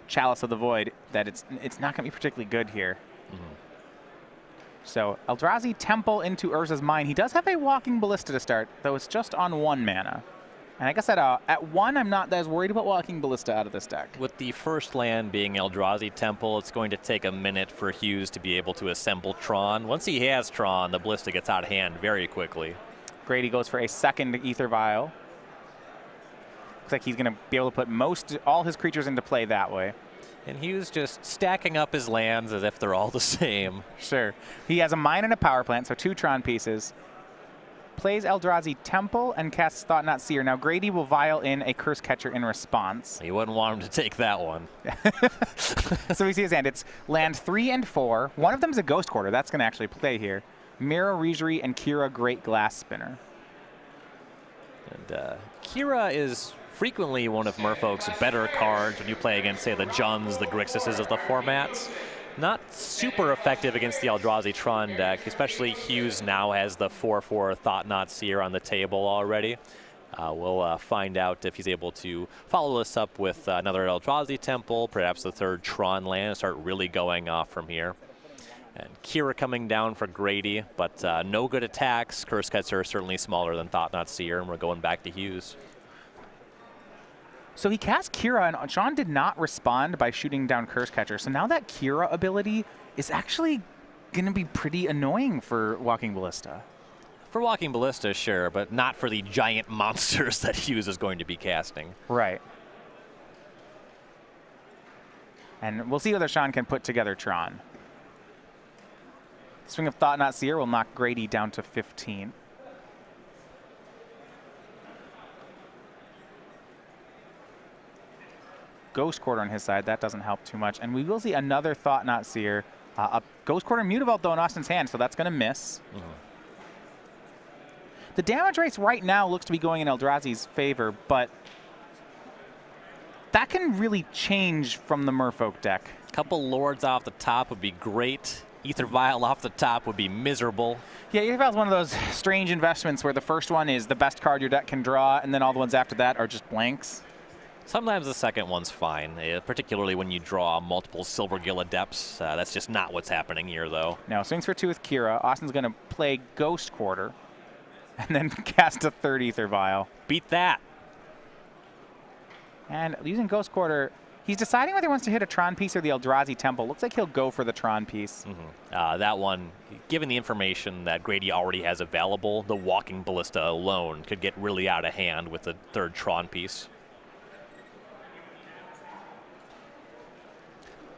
Chalice of the Void that it's not going to be particularly good here. So Eldrazi Temple into Urza's Mine. He does have a Walking Ballista to start, though it's just on 1 mana. And I guess at 1, I'm not as worried about Walking Ballista out of this deck. With the first land being Eldrazi Temple, it's going to take a minute for Hughs to be able to assemble Tron. Once he has Tron, the Ballista gets out of hand very quickly. Grady goes for a second Ether Vial. Looks like he's going to be able to put all his creatures into play that way. And Hughs just stacking up his lands as if they're all the same. Sure. He has a mine and a power plant, so 2 Tron pieces. Plays Eldrazi Temple and casts Thought-Knot Seer. Now Grady will vial in a Curse Catcher in response. You wouldn't want him to take that one. So we see his hand. It's land 3 and 4. One of them is a Ghost Quarter. That's going to actually play here. Mirror Regery and Kira Great Glass Spinner. And Kira is frequently one of Merfolk's better cards when you play against, say, the Juns, the Grixuses of the formats. Not super effective against the Eldrazi Tron deck, especially Hughs now has the 4/4 Thought-Knot Seer on the table already. We'll find out if he's able to follow this up with another Eldrazi Temple, perhaps the 3rd Tron land, and start really going off from here. And Kira coming down for Grady, but no good attacks. Curse Catcher are certainly smaller than Thought-Knot Seer, and we're going back to Hughs. So he cast Kira, and Shawn did not respond by shooting down Curse Catcher. So now that Kira ability is actually going to be pretty annoying for Walking Ballista. For Walking Ballista, sure, but not for the giant monsters that Hughs is going to be casting. Right. And we'll see whether Shawn can put together Tron. Swing of Thought-Knot Seer will knock Grady down to 15. Ghost Quarter on his side, that doesn't help too much. And we will see another Thought-Knot Seer. A Ghost Quarter Mutavault, though, in Austin's hand, so that's going to miss. The damage rates right now looks to be going in Eldrazi's favor, but that can really change from the Merfolk deck. A couple Lords off the top would be great. Ether Vial off the top would be miserable. Yeah, Ether Vial is one of those strange investments where the first one is the best card your deck can draw, and then all the ones after that are just blanks. Sometimes the second one's fine, particularly when you draw multiple Silvergill Adepts. That's just not what's happening here, though. Now, swings for 2 with Kira. Austin's going to play Ghost Quarter and then cast a 3rd Ether Vial. Beat that. And using Ghost Quarter, he's deciding whether he wants to hit a Tron piece or the Eldrazi Temple. Looks like he'll go for the Tron piece. That one, given the information that Grady already has available, the Walking Ballista alone could get really out of hand with the 3rd Tron piece.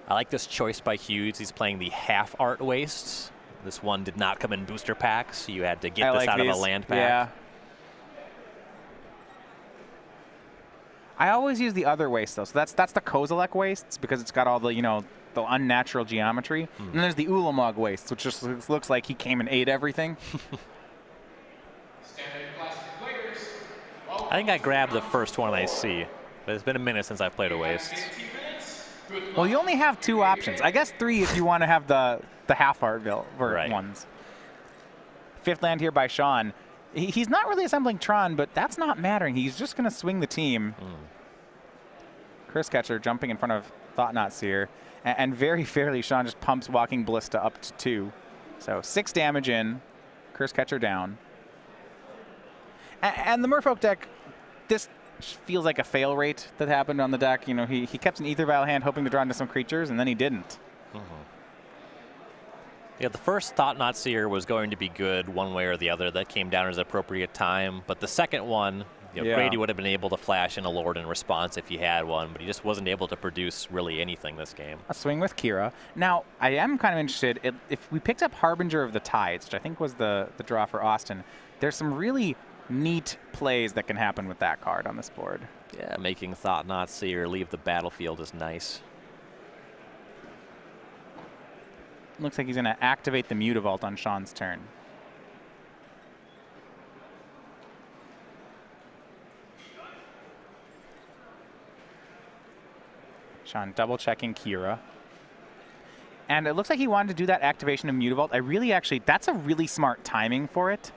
I like this choice by Hughs. He's playing the half Art Wastes. This one did not come in booster packs, so you had to get this out of a land pack. Yeah. I always use the other waste, though. So that's the Kozilek wastes, because it's got all the, the unnatural geometry. And then there's the Ulamog wastes, which just looks like he came and ate everything. I think I grabbed the first one I see, but it's been a minute since I've played a waste. Well, you only have 2 options. I guess 3 if you want to have the half art ones. 5th land here by Shawn. He's not really assembling Tron, but that's not mattering. He's just going to swing the team. Curse Catcher jumping in front of Thought-Knot Seer. And very fairly, Shawn just pumps Walking Ballista up to 2. So 6 damage in. Curse Catcher down. And the Merfolk deck, this feels like a fail rate that happened on the deck. He kept an Ether Vial hand hoping to draw into some creatures, and then he didn't. Yeah, the first Thought-Knot Seer was going to be good one way or the other. That came down at an appropriate time. But the second one, Grady would have been able to flash in a Lord in response if he had one, but he just wasn't able to produce really anything this game. A swing with Kira. Now, I am kind of interested, if we picked up Harbinger of the Tides, which I think was the draw for Austin, there's some really neat plays that can happen with that card on this board. Yeah, making Thought-Knot Seer leave the battlefield is nice. Looks like he's going to activate the Mutavault on Shawn's turn. Shawn double-checking Kira. And it looks like he wanted to do that activation of Mutavault. That's a really smart timing for it.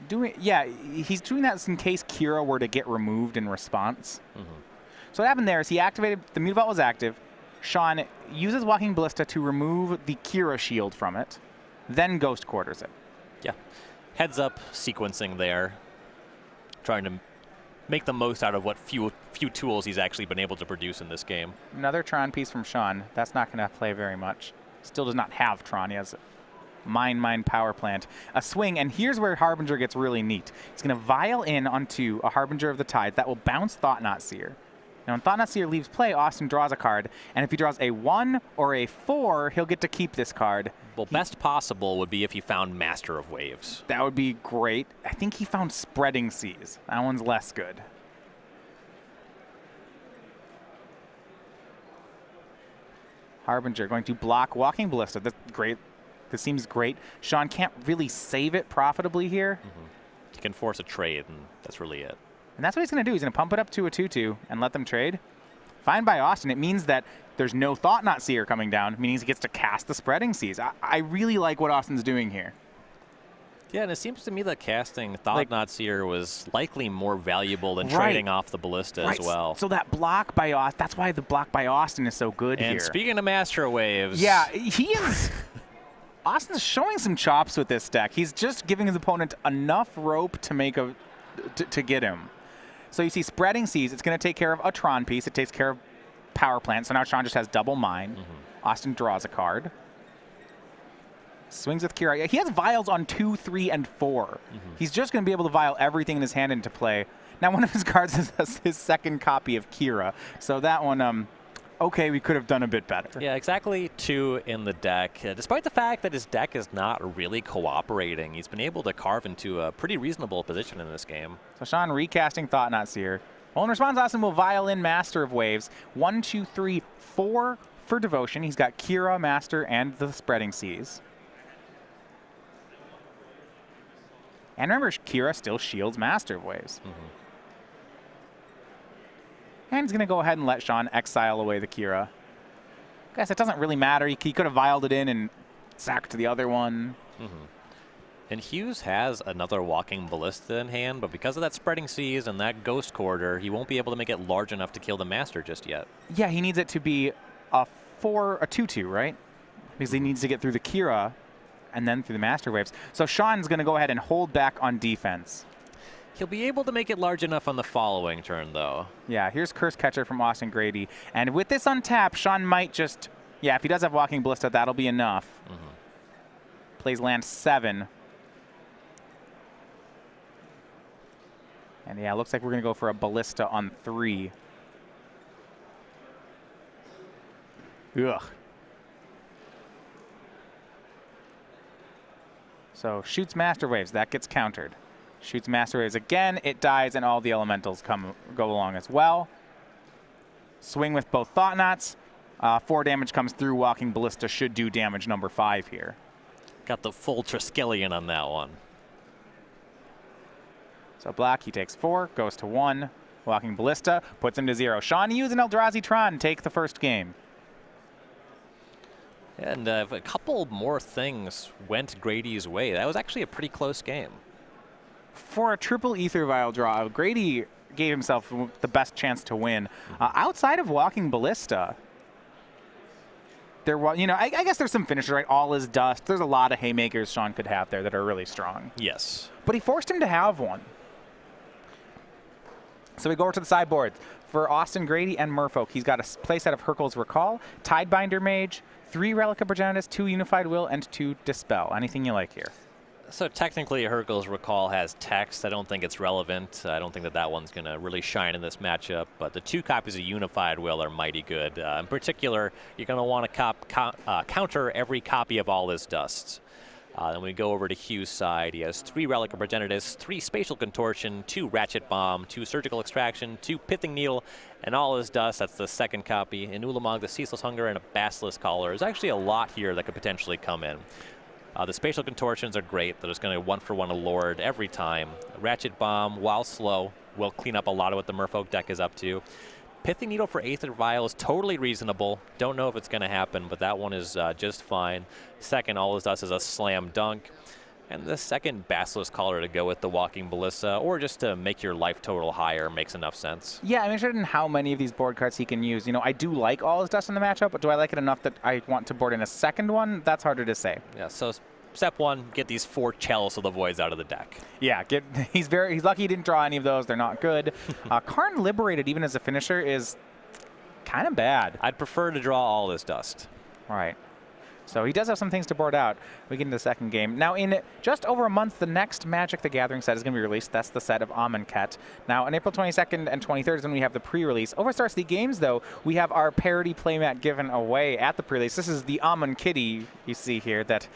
He's doing that in case Kira were to get removed in response. So what happened there is he activated, the Mutavault was active. Shawn uses Walking Ballista to remove the Kira shield from it, then Ghost Quarters it. Yeah. Heads up sequencing there. Trying to make the most out of what few tools he's actually been able to produce in this game. Another Tron piece from Shawn. That's not going to play very much. Still does not have Tron. He has Mine Power Plant. A swing, and here's where Harbinger gets really neat. He's going to vial in onto a Harbinger of the Tides. That will bounce Thought-Knot Seer. Now, when Thought-Knot Seer leaves play, Austin draws a card, and if he draws a 1 or a 4, he'll get to keep this card. Well, best possible would be if he found Master of Waves. That would be great. I think he found Spreading Seas. That one's less good. Harbinger going to block Walking Ballista. That's great. This seems great. Shawn can't really save it profitably here. He can force a trade, and that's really it. And that's what he's going to do. He's going to pump it up to a 2/2 and let them trade. Fine by Austin. It means that there's no Thought-Knot Seer coming down, meaning he gets to cast the Spreading Seas. I really like what Austin's doing here. Yeah, and it seems to me that casting Thought-Knot Seer was likely more valuable than trading off the Ballista as well. So that block by Austin, that's why the block by Austin is so good here. And speaking of Master of Waves. Yeah, he is. Austin's showing some chops with this deck. He's just giving his opponent enough rope to make to get him. So you see Spreading Seas, it's going to take care of a Tron piece. It takes care of Power Plant. So now Shawn just has double mine. Austin draws a card. Swings with Kira. He has vials on 2, 3, and 4. He's just going to be able to vial everything in his hand into play. Now, one of his cards is his second copy of Kira. So that one, okay, we could have done a bit better. Yeah, exactly 2 in the deck. Despite the fact that his deck is not really cooperating, he's been able to carve into a pretty reasonable position in this game. So Shawn recasting Thought-Knot Seer. Well, in response, Austin will vial in Master of Waves. 1, 2, 3, 4 for Devotion. He's got Kira, Master, and the Spreading Seas. And remember, Kira still shields Master of Waves. And he's going to go ahead and let Shawn exile away the Kira. I guess it doesn't really matter. He could have vialed it in and sacked the other one. And Hughs has another Walking Ballista in hand, but because of that Spreading Seas and that Ghost Quarter, he won't be able to make it large enough to kill the Master just yet. Yeah, he needs it to be a 2/2, right? Because he needs to get through the Kira and then through the Master Waves. So Shawn's going to go ahead and hold back on defense. He'll be able to make it large enough on the following turn, though. Yeah, here's Curse Catcher from Austin Grady. And with this untapped, Shawn might just, yeah, if he does have Walking Ballista, that'll be enough. Plays land 7. And yeah, it looks like we're going to go for a Ballista on 3. Ugh. So shoots Master Waves. That gets countered. Shoots Master Waves again. It dies, and all the elementals go along as well. Swing with both Thought-Knots. 4 damage comes through. Walking Ballista should do damage number 5 here. Got the full Triskelion on that one. So black, he takes 4, goes to 1. Walking Ballista puts him to 0. Shawn Hughs and Eldrazi Tron take the first game. And a couple more things went Grady's way. That was actually a pretty close game. For a triple Ether Vial draw, Grady gave himself the best chance to win. Outside of Walking Ballista, there was, you know, I guess there's some finishers, right? All is Dust. There's a lot of haymakers Shawn could have there that are really strong. Yes. But he forced him to have one. So we go over to the sideboard. For Austin Grady and Merfolk, he's got a playset of Hurkyl's Recall, Tidebinder Mage, 3 Relic of Progenitus, 2 Unified Will, and 2 Dispel. Anything you like here? So technically, Hurkyl's Recall has text. I don't think it's relevant. I don't think that one's going to really shine in this matchup. But the 2 copies of Unified Will are mighty good. In particular, you're going to want to counter every copy of All Is Dust. Then we go over to Hugh's side. He has 3 Relic of Progenitus, 3 Spatial Contortion, 2 Ratchet Bomb, 2 Surgical Extraction, 2 Pithing Needle, and All Is Dust. That's the second copy. In Ulamog, the Ceaseless Hunger, and a Basilisk Collar. There's actually a lot here that could potentially come in. The Spatial Contortions are great. They're just going to 1-for-1 a Lord every time. Ratchet Bomb, while slow, will clean up a lot of what the Merfolk deck is up to. Pithing Needle for Aether Vial is totally reasonable. Don't know if it's going to happen, but that one is just fine. Second, All Is Dust is a slam dunk. And the second Basilisk Caller to go with the Walking Ballista, or just to make your life total higher, makes enough sense. Yeah, I'm interested in how many of these board cards he can use. You know, I do like All Is Dust in the matchup, but do I like it enough that I want to board in a second one? That's harder to say. Yeah, so step one, get these 4 Chalice of the Voids out of the deck. Yeah, he's lucky he didn't draw any of those. They're not good. Karn Liberated, even as a finisher, is kind of bad. I'd prefer to draw All This Dust. All right. So he does have some things to board out. We get into the second game. Now, in just over a month, the next Magic the Gathering set is going to be released. That's the set of Amonkhet. Now, on April 22nd and 23rd is when we have the pre-release. Over Star City Games, though, we have our parody playmat given away at the pre-release. This is the Amonkhetty you see here that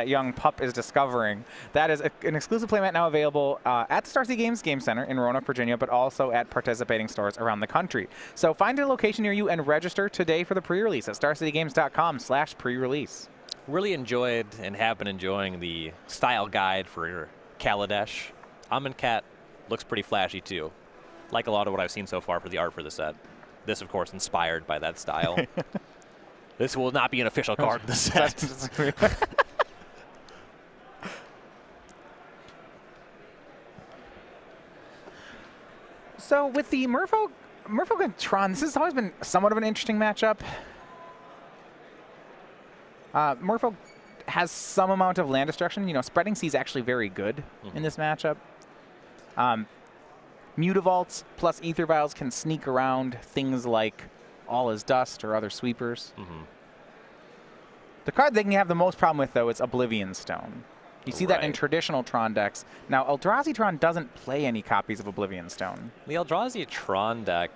young pup is discovering. That is an exclusive playmat now available at the Star City Games Game Center in Roanoke, Virginia, but also at participating stores around the country. So find a location near you and register today for the pre-release at starcitygames.com/pre-release. Really enjoyed and have been enjoying the style guide for Kaladesh. Amonkhet looks pretty flashy too. Like a lot of what I've seen so far for the art for the set. This, of course, inspired by that style. This will not be an official card of the set. So with the Merfolk and Tron, this has always been somewhat of an interesting matchup. Merfolk has some amount of land destruction. You know, Spreading Sea is actually very good in this matchup. Mutavaults plus Aether Vials can sneak around things like All Is Dust or other sweepers. The card they can have the most problem with, though, is Oblivion Stone. You see that in traditional Tron decks. Now, Eldrazi Tron doesn't play any copies of Oblivion Stone. The Eldrazi Tron deck,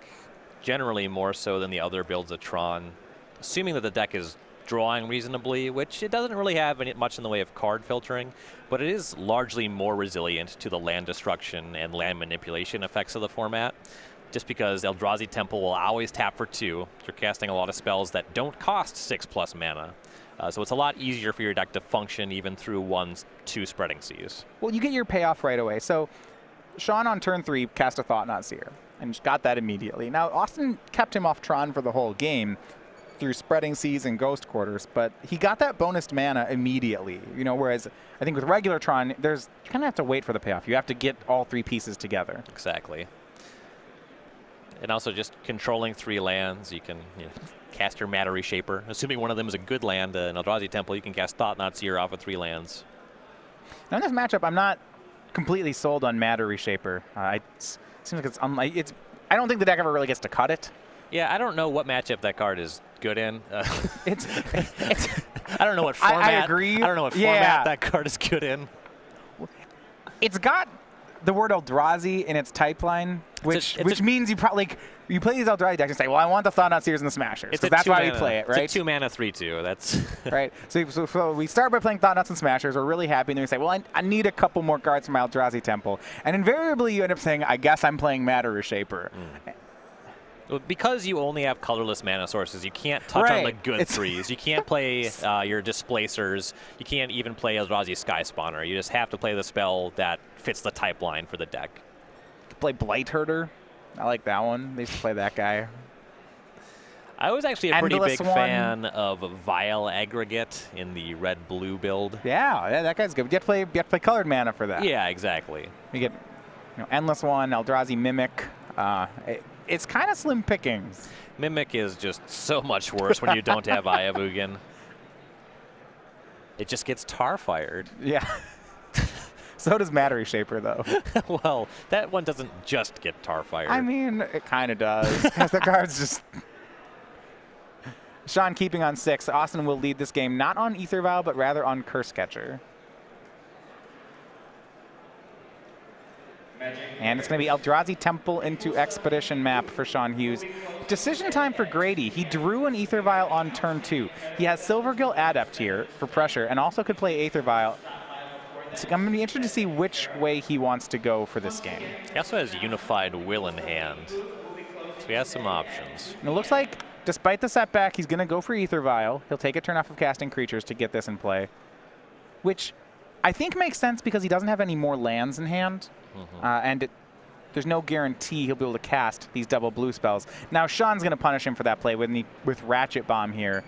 generally more so than the other builds of Tron, assuming that the deck is drawing reasonably, which it doesn't really have much in the way of card filtering, but it is largely more resilient to the land destruction and land manipulation effects of the format, just because Eldrazi Temple will always tap for 2. You're casting a lot of spells that don't cost 6+ mana. So it's a lot easier for your deck to function even through 1-2 Spreading Seas. Well, you get your payoff right away. So Shawn on turn 3 cast a Thought-Knot Seer and got that immediately. Now, Austin kept him off Tron for the whole game through Spreading Seas and Ghost Quarters, but he got that bonus mana immediately. You know, whereas I think with regular Tron, you kind of have to wait for the payoff. You have to get all 3 pieces together. Exactly. And also just controlling 3 lands, you can cast your Matter Reshaper. Assuming one of them is a good land, in Eldrazi Temple, you can cast Thought-Knot Seer off of 3 lands. Now in this matchup, I'm not completely sold on Matter Reshaper. It seems like I don't think the deck ever really gets to cut it. Yeah, I don't know what matchup that card is good in. I don't know what format. I agree. I don't know what format that card is good in. It's got the word Eldrazi in its type line, which means you probably you play these Eldrazi decks and say, well, I want the Thought-Knot Seers and the Smashers. Because that's why we play it, right? It's a 2-mana 3/2. That's right. So we start by playing Thought-Knots and Smashers. We're really happy, and then we say, well, I need a couple more cards from my Eldrazi Temple. And invariably, you end up saying, I guess I'm playing Matter Reshaper. Well, because you only have colorless mana sources, you can't touch on the good 3s. You can't play your Displacers. You can't even play Eldrazi Sky Spawner. You just have to play the spell that fits the type line for the deck. You can play Blight Herder. I like that one. They used to play that guy. I was actually a pretty big fan of Vile Aggregate in the red-blue build. Yeah, that guy's good. You have to play colored mana for that. Yeah, exactly. You get Endless One, Eldrazi Mimic. It's kind of slim pickings. Mimic is just so much worse when you don't have Ayavugan. It just gets tar fired. Yeah. So does Matter Reshaper, though. Well, that one doesn't just get tar fired. I mean, it kind of does. Because the card's just... Shawn keeping on 6. Austin will lead this game not on Aether Vial, but rather on Curse Catcher. And it's going to be Eldrazi Temple into Expedition map for Shawn Hughs. Decision time for Grady. He drew an Aether Vial on turn 2. He has Silvergill Adept here for pressure and also could play Aether Vial. So I'm going to be interested to see which way he wants to go for this game. He also has Unified Will in hand. So he has some options. And it looks like, despite the setback, he's going to go for Aether Vial. He'll take a turn off of casting creatures to get this in play, which I think makes sense because he doesn't have any more lands in hand. And there's no guarantee he'll be able to cast these double blue spells. Now, Shawn's going to punish him for that play with Ratchet Bomb here.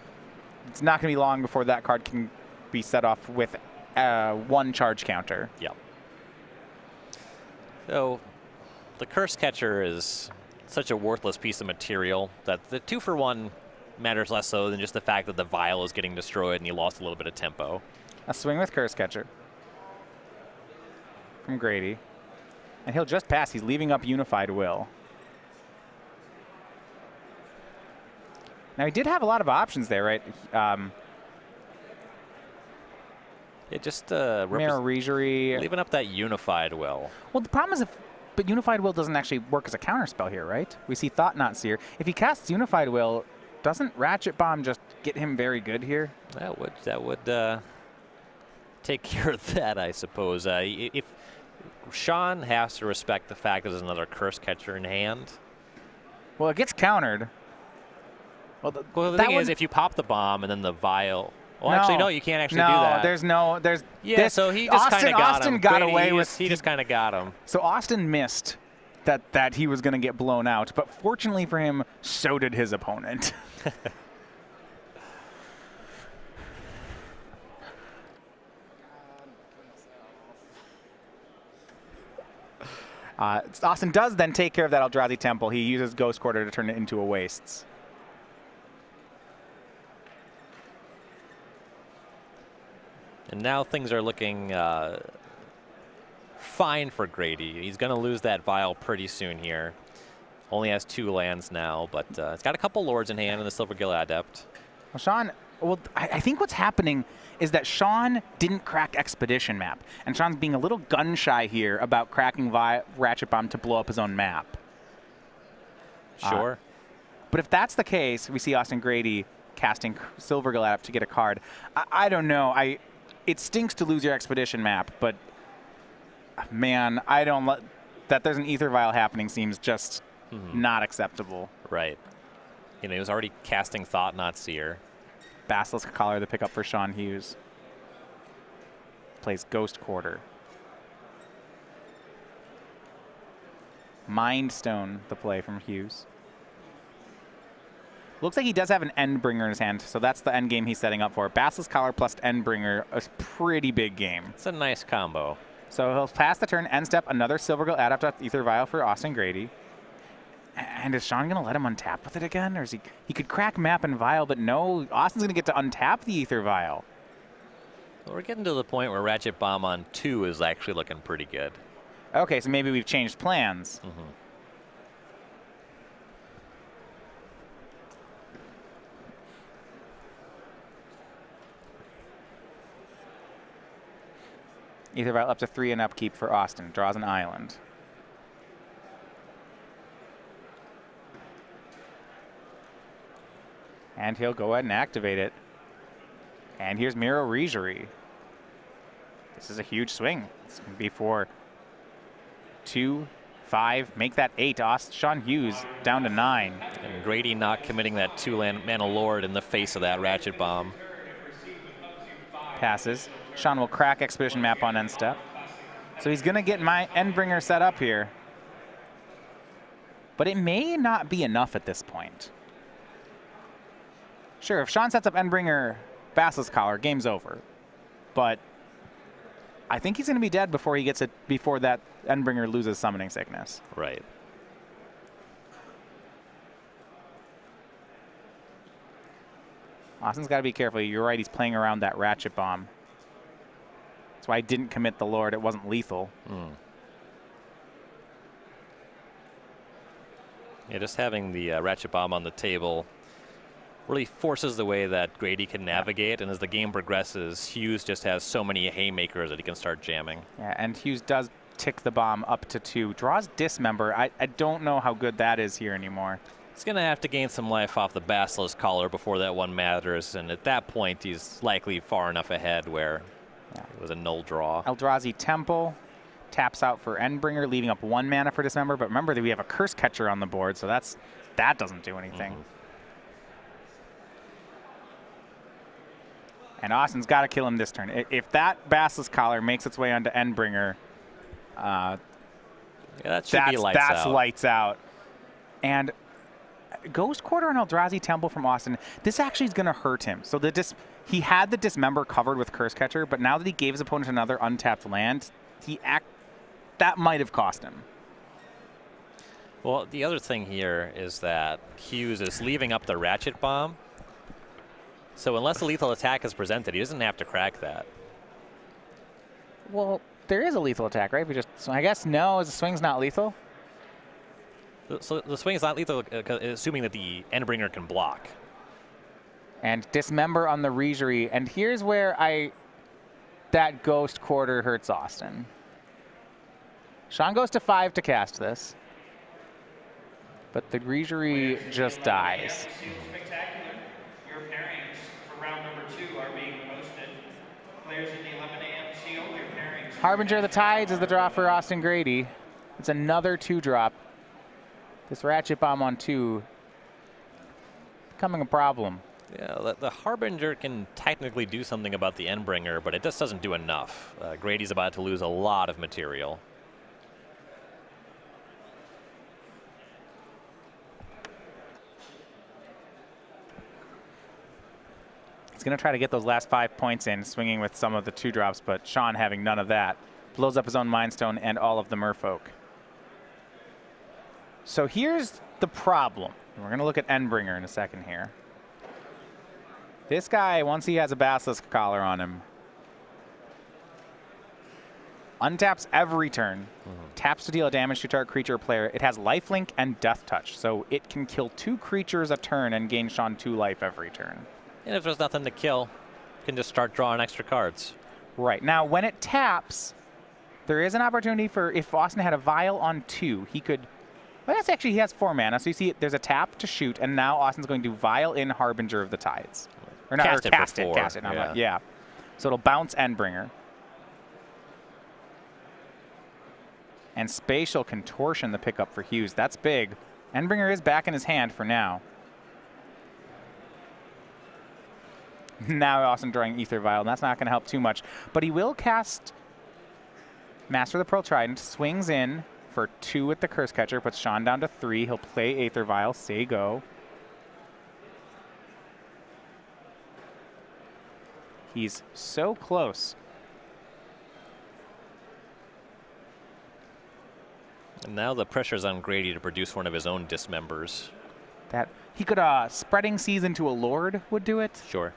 It's not going to be long before that card can be set off with one charge counter. Yep. So the Curse Catcher is such a worthless piece of material that the 2-for-1 matters less so than just the fact that the Vial is getting destroyed and you lost a little bit of tempo. A swing with Curse Catcher from Grady. And he'll just pass. He's leaving up Unified Will. Now, he did have a lot of options there, right? It just Mirror Regery. leaving up that Unified Will. Well, the problem is but Unified Will doesn't actually work as a counterspell here, right? We see Thought Knot Seer. If he casts Unified Will, doesn't Ratchet Bomb just get him very good here? That would take care of that, I suppose. If Shawn has to respect the fact that there's another Curse Catcher in hand. Well, it gets countered. Well, the thing is, if you pop the bomb and then the Vial. Well, actually, no, you can't actually do that. There's yeah. So he just kind of got Austin him. got away with. He just kind of got him. So Austin missed that he was going to get blown out, but fortunately for him, so did his opponent. Austin does then take care of that Eldrazi Temple. He uses Ghost Quarter to turn it into a Wastes. And now things are looking fine for Grady. He's going to lose that Vial pretty soon here. Only has 2 lands now, but it's got a couple Lords in hand and the Silvergill Adept. Well, Shawn, I think what's happening is that Shawn didn't crack Expedition Map, and Shawn's being a little gun-shy here about cracking Ratchet Bomb to blow up his own map. Sure. But if that's the case, we see Austin Grady casting Silvergill Adept to get a card. I don't know. It stinks to lose your Expedition Map, but man, that there's an Ether Vial happening seems just not acceptable. Right. You know, he was already casting Thought Knot Seer. Basilisk Collar, the pickup for Shawn Hughs. Plays Ghost Quarter. Mind Stone, the play from Hughs. Looks like he does have an Endbringer in his hand, so that's the end game he's setting up for. Basilisk Collar plus Endbringer, a pretty big game. It's a nice combo. So he'll pass the turn, end step, another Silvergill Adept off Ether Vial for Austin Grady. And is Shawn going to let him untap with it again? Or is he could crack Map and Vial, but no, Austin's going to get to untap the Ether Vial. Well, we're getting to the point where Ratchet Bomb on 2 is actually looking pretty good. Okay, so maybe we've changed plans. Ether Vial up to 3 and upkeep for Austin. Draws an island. And he'll go ahead and activate it. And here's Mirror Regery. This is a huge swing. It's going to be for 2, 5, make that 8. Shawn Hughs down to 9. And Grady not committing that 2-mana Lord in the face of that Ratchet Bomb. Passes. Shawn will crack Expedition Map on end step. So he's going to get my Endbringer set up here. But it may not be enough at this point. Sure, if Shawn sets up Endbringer, Basilisk Collar, game's over. But I think he's going to be dead before he gets it, before that Endbringer loses Summoning Sickness. Right. Austin's got to be careful. You're right, he's playing around that Ratchet Bomb. That's why I didn't commit the Lord. It wasn't lethal. Yeah, just having the Ratchet Bomb on the table really forces the way that Grady can navigate, and as the game progresses, Hughs just has so many haymakers that he can start jamming. Yeah, and Hughs does tick the bomb up to 2. Draws Dismember. I don't know how good that is here anymore. He's going to have to gain some life off the Basilisk Collar before that one matters, and at that point, he's likely far enough ahead where it was a null draw. Eldrazi Temple taps out for Endbringer, leaving up 1 mana for Dismember, but remember that we have a Curse Catcher on the board, so that doesn't do anything. And Austin's got to kill him this turn. If that Basilisk Collar makes its way onto Endbringer, that should be lights out. That's lights out. And Ghost Quarter and Eldrazi Temple from Austin, this actually is going to hurt him. So he had the Dismember covered with Curse Catcher, but now that he gave his opponent another untapped land, that might have cost him. Well, the other thing here is that Hughs is leaving up the Ratchet Bomb. So unless a lethal attack is presented, he doesn't have to crack that. Well, there is a lethal attack, right? I guess no, the swing's not lethal. So the swing is not lethal, assuming that the Endbringer can block. And Dismember on the Regery. And here's where that Ghost Quarter hurts Austin. Shawn goes to 5 to cast this. But the Regery just dies. Your pairings for round number 2 are being posted. Players in the 11 a.m. seal your pairings. Harbinger of the Tides is the draw for Austin Grady. It's another 2-drop. This Ratchet Bomb on 2 becoming a problem. Yeah, the Harbinger can technically do something about the Endbringer, but it just doesn't do enough. Grady's about to lose a lot of material. He's going to try to get those last 5 points in, swinging with some of the 2-drops, but Shawn having none of that. Blows up his own Mind Stone and all of the Merfolk. So here's the problem. We're going to look at Endbringer in a second here. This guy, once he has a Basilisk Collar on him, untaps every turn, taps to deal damage to target creature or player. It has lifelink and Death Touch, so it can kill 2 creatures a turn and gain Shawn 2 life every turn. And if there's nothing to kill, you can just start drawing extra cards. Right. Now, when it taps, there is an opportunity for, if Austin had a Vial on 2, he could... Well, that's actually, he has 4 mana, so you see there's a tap to shoot, and now Austin's going to Vial in Harbinger of the Tides. Or not, cast it. Yeah. So it'll bounce Endbringer. And Spatial Contortion, the pickup for Hughs. That's big. Endbringer is back in his hand for now. Now Austin drawing Aether Vial, and that's not going to help too much. But he will cast Master of the Pearl Trident, swings in for 2 with the Curse Catcher, puts Shawn down to 3. He'll play Aether Vial, say go. He's so close. And now the pressure's on Grady to produce one of his own Dismembers. That he could Spreading Seas into a Lord would do it. Sure.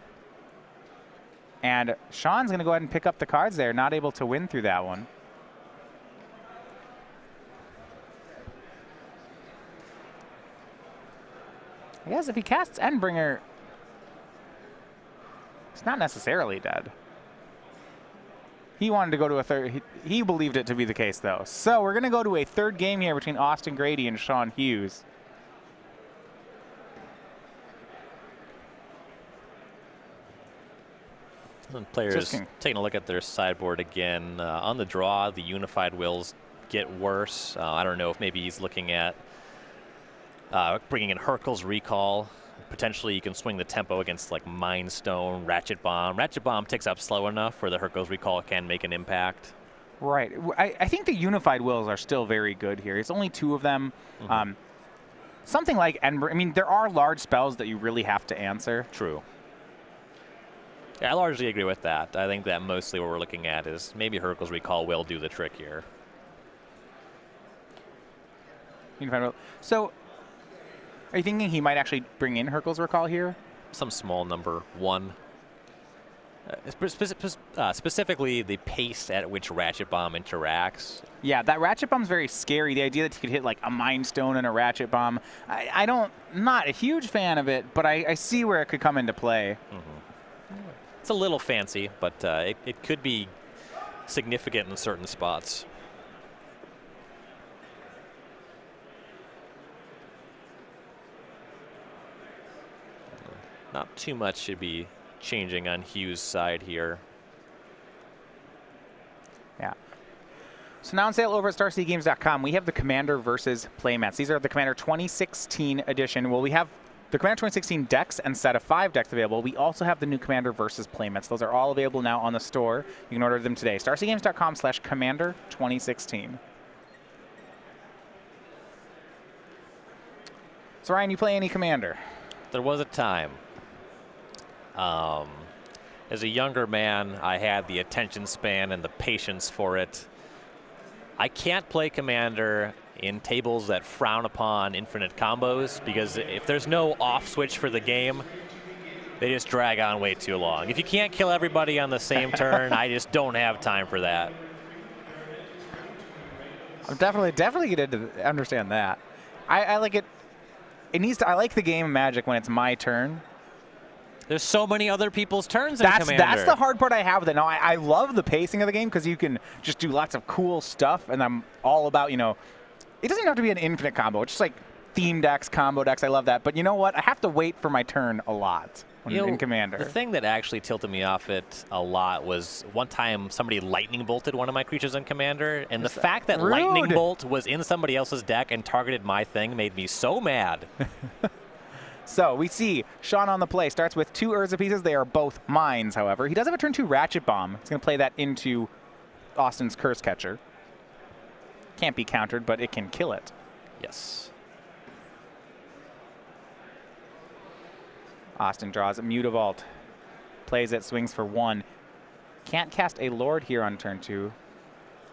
And Shawn's going to go ahead and pick up the cards there, not able to win through that one. I guess if he casts Endbringer, it's not necessarily dead. He wanted to go to a third. He believed it to be the case, though. So we're going to go to a 3rd game here between Austin Grady and Shawn Hughs. And players taking a look at their sideboard again. On the draw, the Unified Wills get worse. I don't know if maybe he's looking at bringing in Hurkyl's Recall. Potentially you can swing the tempo against like Mind Stone, Ratchet Bomb. Ratchet Bomb ticks up slow enough where the Hurkyl's Recall can make an impact. Right. I think the Unified Wills are still very good here. It's only 2 of them. Something like Endbringer. I mean, there are large spells that you really have to answer. True. Yeah, I largely agree with that. I think that mostly what we're looking at is maybe Hurkyl's Recall will do the trick here. So, are you thinking he might actually bring in Hurkyl's Recall here? Some small number, 1. Specifically, the pace at which Ratchet Bomb interacts. Yeah, that Ratchet Bomb's very scary. The idea that he could hit like a Mind Stone and a Ratchet Bomb. I'm not a huge fan of it, but I see where it could come into play. It's a little fancy, but it could be significant in certain spots. Not too much should be changing on Hughs' side here. Yeah. So now on sale over at StarCityGames.com, we have the Commander versus playmats. These are the Commander 2016 edition. Well, we have the Commander 2016 decks and set of 5 decks available. We also have the new Commander versus playmats. Those are all available now on the store. You can order them today. StarCityGames.com/Commander 2016. So Ryan, you play any commander? There was a time. As a younger man, I had the attention span and the patience for it. I can't play commander in tables that frown upon infinite combos, because if there's no off switch for the game, they just drag on way too long. If you can't kill everybody on the same turn, I just don't have time for that. I'm definitely going to understand that. I like it. It needs to. I like the game of Magic when it's my turn. There's so many other people's turns in Commander. That's the hard part I have with it. Now, I love the pacing of the game because you can just do lots of cool stuff, and I'm all about, you know, it doesn't even have to be an infinite combo. It's just like theme decks, combo decks. I love that. But you know what? I have to wait for my turn a lot in Commander. The thing that actually tilted me off it a lot was one time somebody lightning bolted one of my creatures in Commander, and the fact that lightning bolt was in somebody else's deck and targeted my thing made me so mad. So we see Shawn on the play. Starts with 2 Urza pieces. They are both mines, however. He does have a turn 2 Ratchet Bomb. He's going to play that into Austin's Curse Catcher. Can't be countered, but it can kill it. Yes. Austin draws a Mutavault. Plays it, swings for 1. Can't cast a Lord here on turn 2.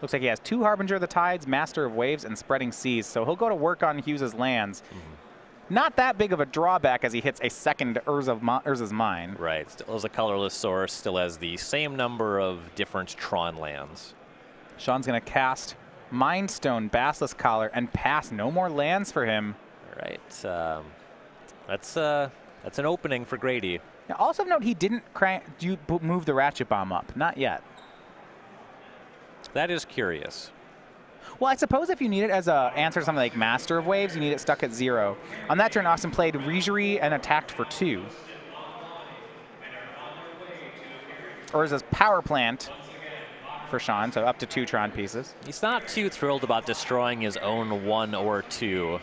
Looks like he has 2 Harbinger of the Tides, Master of Waves, and Spreading Seas. So he'll go to work on Hughs' lands. Not that big of a drawback as he hits a second Urza's Mine. Right. Still has a colorless source. Still has the same number of different Tron lands. Shawn's going to cast Mind Stone, Basilisk Collar, and pass. No more lands for him. All right. That's an opening for Grady. Now, also note he didn't move the Ratchet Bomb up. Not yet. That is curious. Well, I suppose if you need it as an answer to something like Master of Waves, you need it stuck at 0. On that turn, Austin played Regerie and attacked for 2. Or is this Power Plant for Shawn, so up to 2 Tron pieces. He's not too thrilled about destroying his own 1 or 2.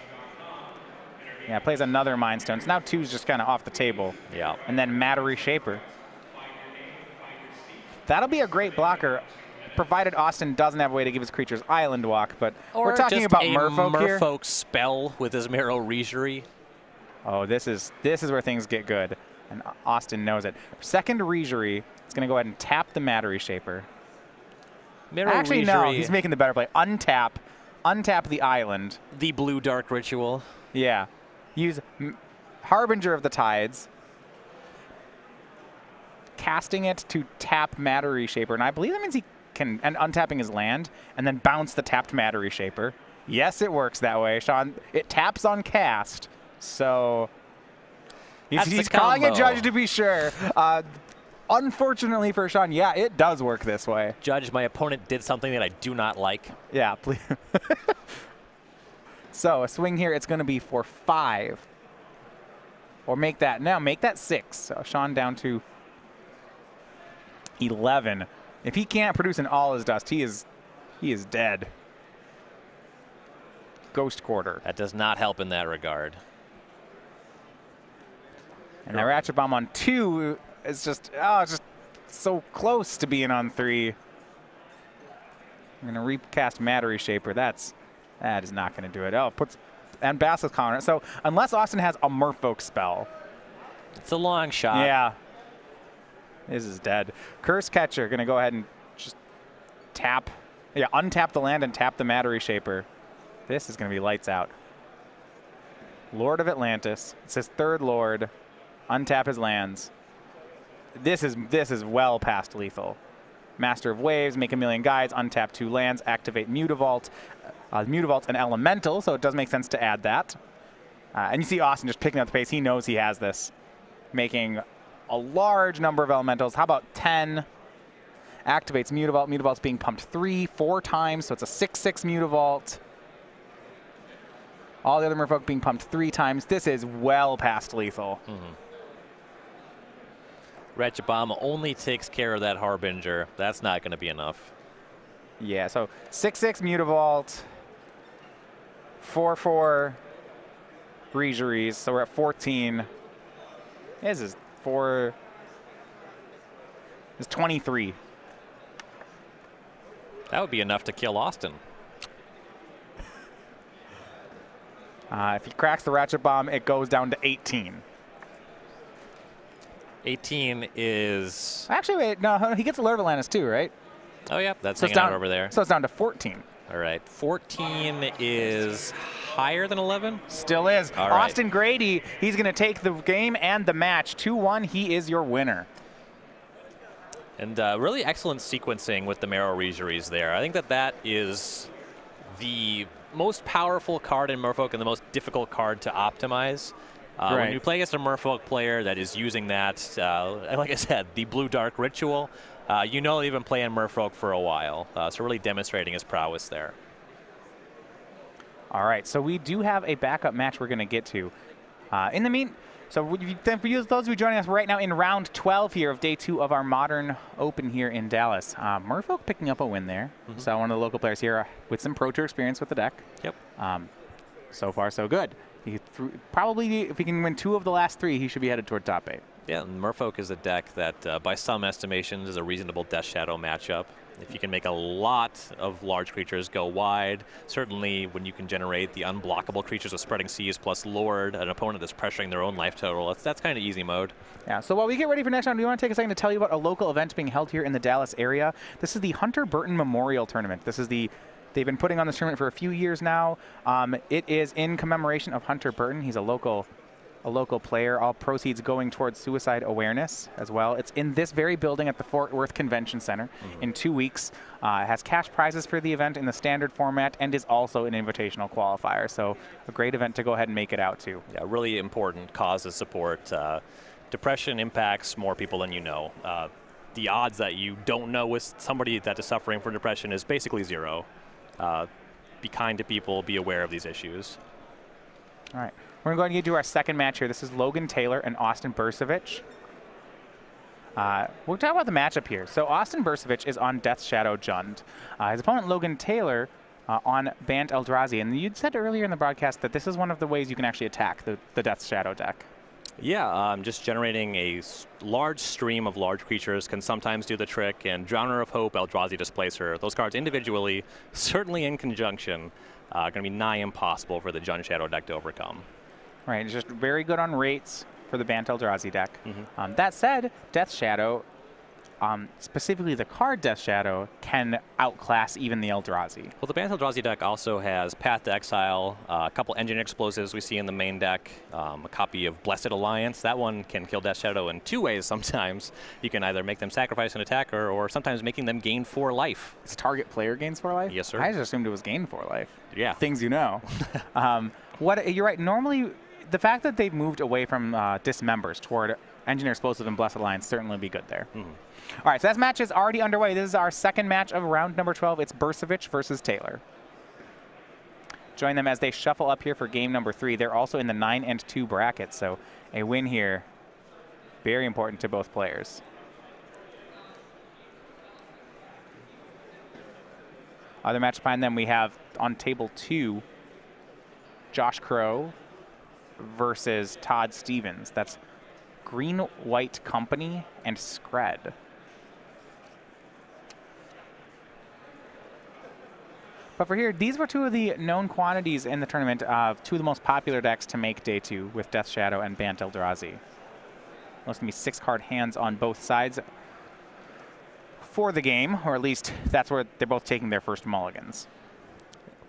Yeah, plays another Mind Stone. So now 2 is just kind of off the table. Yeah. And then Mattery Shaper. That'll be a great blocker, provided Austin doesn't have a way to give his creatures Island Walk. But we're talking about Merfolk here. Merfolk spell with his Mirror Regerie. Oh, this is where things get good, and Austin knows it. Second Regerie. He's going to go ahead and tap the Mattery Shaper. Actually, no, he's making the better play. Untap the island. The blue dark ritual. Yeah. Use Harbinger of the Tides. Casting it to tap Mattery Shaper. And I believe that means he can, and untapping his land, and then bounce the tapped Mattery Shaper. Yes, it works that way, Shawn. It taps on cast. So he's calling a judge to be sure. Unfortunately for Shawn, yeah, it does work this way. Judge, my opponent did something that I do not like. Yeah, please. So a swing here, it's going to be for 5. Or make that 6. So Shawn down to 11. If he can't produce an All Is Dust, he is dead. Ghost Quarter. That does not help in that regard. And that Ratchet Bomb on 2 is just so close to being on 3. I'm going to recast Mattery Shaper. That is not going to do it. Oh, and Basilisk Collar on it. So unless Austin has a Merfolk spell. It's a long shot. Yeah. This is dead. Curse Catcher going to go ahead and just untap the land and tap the Mattery Shaper. This is going to be lights out. Lord of Atlantis. It's his 3rd Lord. Untap his lands. This is well past lethal. Master of Waves, make a million guides, untap 2 lands, activate Mutavault. Mutavault's an elemental, so it does make sense to add that. And you see Austin just picking up the pace. He knows he has this. Making a large number of elementals. How about 10? Activates Mutavault. Mutavault's being pumped 4 times, so it's a 6/6 Mutavault. All the other Merfolk being pumped 3 times. This is well past lethal. Ratchet Bomb only takes care of that Harbinger. That's not going to be enough. Yeah, so 6/6 Mutavault, 4/4 Regeries, so we're at 14. This is 23. That would be enough to kill Austin. If he cracks the Ratchet Bomb, it goes down to 18. 18 is... Actually, wait, no, he gets a Lord of Atlantis too, right? Oh, yeah, that's so hanging out over there. So it's down to 14. All right, 14 is higher than 11? Still is. All right. Austin Grady, he's going to take the game and the match. 2-1, he is your winner. And really excellent sequencing with the Marrow Regeries there. I think that is the most powerful card in Merfolk and the most difficult card to optimize. Right. When you play against a Merfolk player that is using that, like I said, the Blue-Dark Ritual, you know they've been playing Merfolk for a while. So really demonstrating his prowess there. All right, so we do have a backup match we're going to get to. In the mean, so for you, those of you joining us right now in round 12 here of day 2 of our Modern Open here in Dallas, Merfolk picking up a win there. So one of the local players here with some Pro Tour experience with the deck. Yep. So far, so good. Probably, if he can win 2 of the last 3, he should be headed toward top 8. Yeah, and Merfolk is a deck that, by some estimations, is a reasonable Death Shadow matchup. If you can make a lot of large creatures go wide, certainly when you can generate the unblockable creatures with Spreading Seas plus Lord, an opponent that's pressuring their own life total, that's kind of easy mode. Yeah, so while we get ready for next round, do you want to take a second to tell you about a local event being held here in the Dallas area? This is the Hunter Burton Memorial Tournament. This is they've been putting on this tournament for a few years now. It is in commemoration of Hunter Burton. He's a local player. All proceeds going towards suicide awareness as well. It's in this very building at the Fort Worth Convention Center in 2 weeks. It has cash prizes for the event in the standard format and is also an invitational qualifier. So a great event to go ahead and make it out to. Yeah, really important cause to support. Depression impacts more people than you know. The odds that you don't know with somebody that is suffering from depression is basically 0. Be kind to people, be aware of these issues. All right. We're going to do our second match here. This is Logan Taylor and Austin Bursavich. We'll talk about the matchup here. So Austin Bursavich is on Death Shadow Jund. His opponent, Logan Taylor, on Bant Eldrazi. And you'd said earlier in the broadcast that this is one of the ways you can actually attack the Death Shadow deck. Yeah, just generating a large stream of large creatures can sometimes do the trick, and Drowner of Hope, Eldrazi Displacer, those cards individually, certainly in conjunction, going to be nigh impossible for the Jund Shadow deck to overcome. Right, it's just very good on rates for the Bant Eldrazi deck. That said, Death Shadow, specifically the card Death Shadow, can outclass even the Eldrazi. Well, the Bant Eldrazi deck also has Path to Exile, a couple Engine Explosives we see in the main deck, a copy of Blessed Alliance. That one can kill Death Shadow in 2 ways sometimes. You can either make them sacrifice an attacker or sometimes making them gain 4 life. It's target player gains 4 life? Yes, sir. I just assumed it was gain 4 life. Yeah. Things you know. You're right. Normally, the fact that they've moved away from Dismembers toward Engineer Explosive and Blessed Alliance certainly be good there. All right, so that match is already underway. This is our second match of round number 12. It's Bursavich versus Taylor. Join them as they shuffle up here for game number 3. They're also in the 9 and 2 bracket, so a win here, very important to both players. Other match behind them, we have on table 2, Josh Crow versus Todd Stevens. That's Green White Company and Scred. But for here, these were 2 of the known quantities in the tournament of 2 of the most popular decks to make day 2 with Death Shadow and Bant Eldrazi. There's going to be 6-card hands on both sides for the game, or at least that's where they're both taking their first mulligans.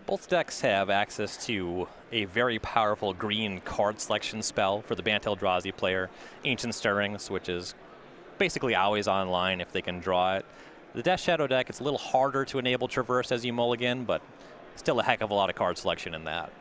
Both decks have access to a very powerful green card selection spell for the Bant Eldrazi player, Ancient Stirrings, which is basically always online if they can draw it. The Death Shadow deck, it's a little harder to enable Traverse as you mulligan, but still a heck of a lot of card selection in that.